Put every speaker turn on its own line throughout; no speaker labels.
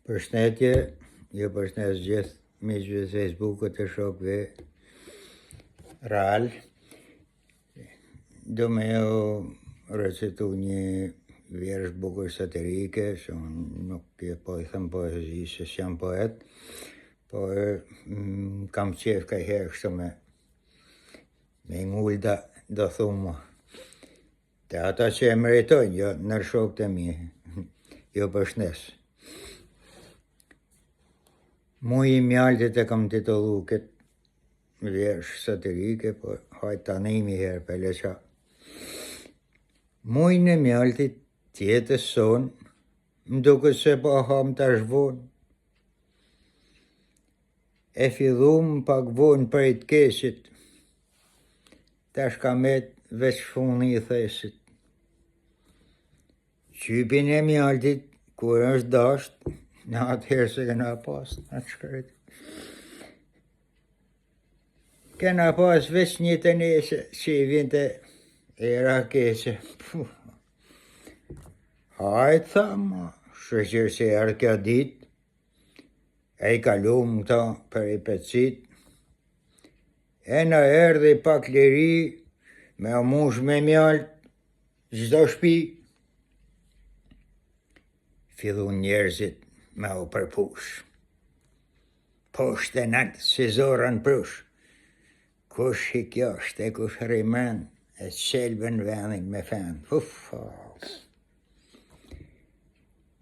Përshëndetje, ju përshëndes gjithë miqve të Facebookut të shokëve real. Do me ju recitu një vjersh bukur satirike, që unë nuk po i them poezi, se s'jam poet, por kam qef ka herë kështu me ngulda, do thumë, të ata që e meritojnë, jo nër shokët e mi, ju përshëndes. Muji i mjaltit e kam titullu këtë vjersh satirike, por hajtë ta nimi herë për leqa. Mujin e mjaltit tjetës son, m'duket se po ham tash vonë. E fillum pak vonë për i t'keqit, tash ka met veç funi i thesit. Qypin e mjaltit, kur është dasht, në atëherë se kena pas në të shkret. Kena pas veç një të neshe që i vinte era keqe. Hajtë thama, shëqër se erë kjo dit, e i kalum këta për i pecit, e në erdhi pak liri, me mush me mjalt, gjdo shpi. Fillun njerëzit me u përpush. Poshtë e natë si zorën prush. Kush i kjo është e kush rrimen, e qelbën vendin me fen.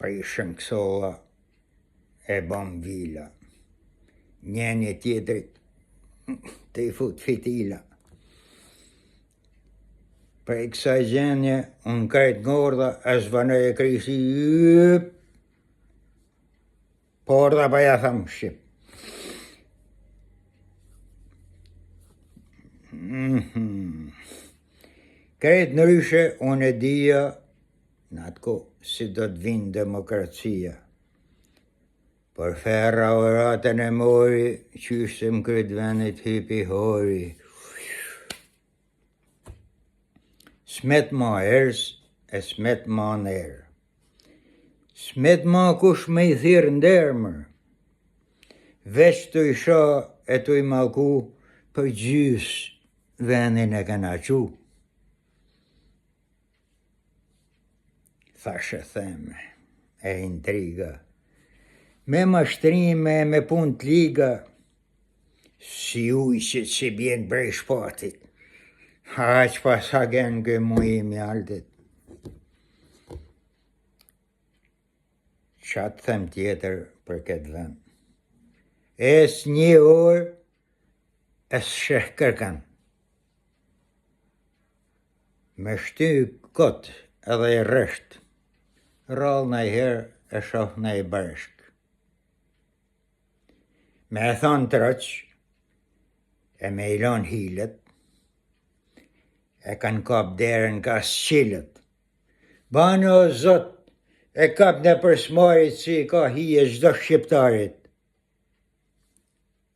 Prishën kësolla e bom vila. Njeni tjetrit të i fut fitila. Prej kësaj gjenje, unë kajtë ngorda, e zvanoj e krisi, por da pa ja thamë shqip. Krejtë në ryshe, unë e dhja, në atë ko, si do të vinë demokracia. Por ferra oratën e mori, qyshtë më krytë venit hypi hori. Smet ma erës, e smet ma nërë. Smet ma kush me i thirë ndërmër. Veç të isha e të i malku, për gjysë vendin e këna qu. Thashe theme, e intriga, me mashtrime, me pun të liga, si ujqit që bjen brej shpatit. Haq pas hagen kë muj i mjaltit. Qa të them tjetër për këtë vend? Es një orë, es sheh kërkan. Me shty kot edhe i rësht, rall në i herë e shoh në i bërshk. Me e thonë të rëq, e me ilon hilet, e kanë kap derën ka s'qilët. Banë o zot, e kap në përsmarit si ka hije gjdo shqiptarit.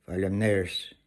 Faleminderit.